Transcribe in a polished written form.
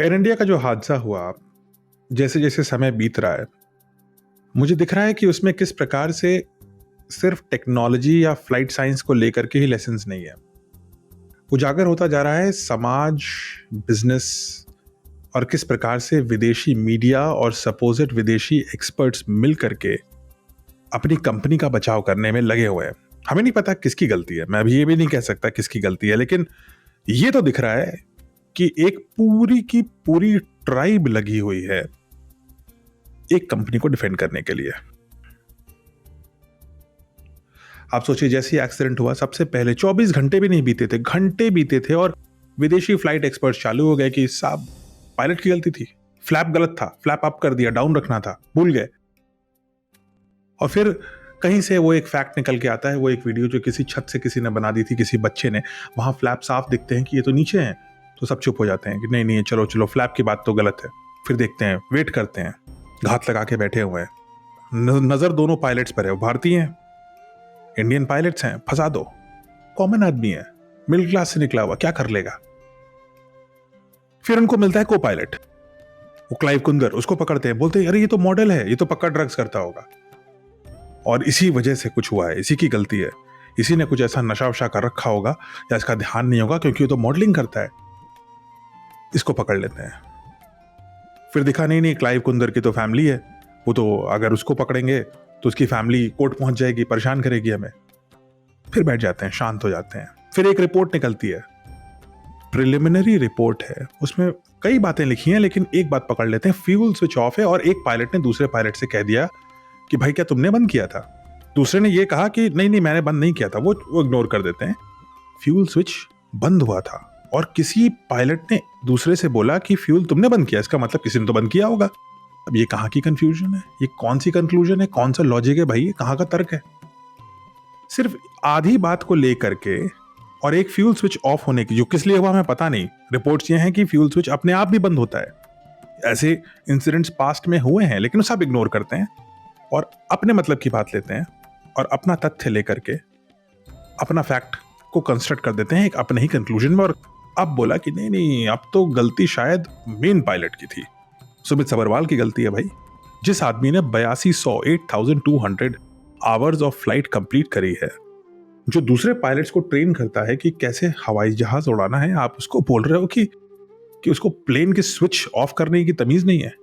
Air India का जो हादसा हुआ, जैसे-जैसे समय बीत रहा है, मुझे दिख रहा है कि उसमें किस प्रकार से सिर्फ टेक्नोलॉजी या फ्लाइट साइंस को लेकर के ही लेसन्स नहीं है। उजागर होता जा रहा है समाज, बिज़नेस और किस प्रकार से विदेशी मीडिया और सपोज़िट विदेशी एक्सपर्ट्स मिल करके अपनी कंपनी का बचाव करने में लगे हुए हैं। हमें नहीं पता किसकी गलती है, मैं अभी ये भी नहीं कह सकता किसकी गलती है, लेकिन ये तो दिख रहा है कि एक पूरी की पूरी ट्राइब लगी हुई है एक कंपनी को डिफेंड करने के लिए। आप सोचिए, जैसे ही एक्सीडेंट हुआ सबसे पहले 24 घंटे भी नहीं बीते थे, घंटे बीते थे और विदेशी फ्लाइट एक्सपर्ट्स चालू हो गए कि साहब पायलट की गलती थी, फ्लैप गलत था, फ्लैप अप कर दिया, डाउन रखना था, भूल गए। और फिर कहीं से वो एक फैक्ट निकल के आता है, वो एक वीडियो जो किसी छत से किसी ने बना दी थी, किसी बच्चे ने, वहां फ्लैप साफ दिखते हैं कि ये तो नीचे हैं, तो सब चुप हो जाते हैं कि नहीं नहीं चलो चलो फ्लैप की बात तो गलत है। फिर देखते हैं, वेट करते हैं, घात लगा के बैठे हुए हैं, नजर दोनों पायलट्स पर है, वो भारतीय हैं, इंडियन पायलट्स हैं, फंसा दो, कॉमन आदमी है, मिडिल क्लास से निकला हुआ, क्या कर लेगा। फिर उनको मिलता है को पायलट, वो क्लाइव कुंदर, उसको पकड़ते हैं, बोलते हैं अरे ये तो मॉडल है, ये तो पक्का ड्रग्स करता होगा। और इसी वजह से कुछ हुआ है, इसी की गलती है, इसी ने कुछ ऐसा नशा वशा कर रखा होगा या इसका ध्यान नहीं होगा क्योंकि ये तो मॉडलिंग करता है, इसको पकड़ लेते हैं। फिर दिखा नहीं नहीं क्लाइव कुंदर की तो फैमिली है, वो तो अगर उसको पकड़ेंगे तो उसकी फैमिली कोर्ट पहुंच जाएगी, परेशान करेगी हमें। फिर बैठ जाते हैं, शांत हो जाते हैं। फिर एक रिपोर्ट निकलती है, प्रिलिमिनरी रिपोर्ट है, उसमें कई बातें लिखी हैं लेकिन एक बात पकड़ लेते हैं, फ्यूल स्विच ऑफ है। और एक पायलट ने दूसरे पायलट से कह दिया कि भाई क्या तुमने बंद किया था? दूसरे ने ये कहा कि नहीं नहीं मैंने बंद नहीं किया था। वो इग्नोर कर देते हैं। फ्यूल स्विच बंद हुआ था और किसी पायलट ने दूसरे से बोला कि फ्यूल तुमने बंद किया, इसका मतलब किसी ने तो बंद किया होगा। अब ये कहां की कंफ्यूजन है, ये कौन सी कंक्लूजन है, कौन सा लॉजिक है भाई, ये कहां का तर्क है? सिर्फ आधी बात को लेकर के और एक फ्यूल स्विच ऑफ होने की, जो किस लिए हुआ हमें पता नहीं। रिपोर्ट्स ये हैं कि फ्यूल स्विच अपने आप भी बंद होता है। ऐसे इंसिडेंट्स पास्ट में हुए हैं लेकिन सब इग्नोर करते हैं और अपने मतलब की बात लेते हैं और अपना तथ्य लेकर के अपना फैक्ट को कंस्ट्रक्ट कर देते हैं एक अपने ही कंक्लूजन में। और अब बोला कि नहीं नहीं अब तो गलती शायद मेन पायलट की थी, सुमित सबरवाल की गलती है भाई। जिस आदमी ने 8200 आवर्स ऑफ फ्लाइट कंप्लीट करी है, जो दूसरे पायलट्स को ट्रेन करता है कि कैसे हवाई जहाज उड़ाना है, आप उसको बोल रहे हो कि उसको प्लेन के स्विच ऑफ करने की तमीज नहीं है।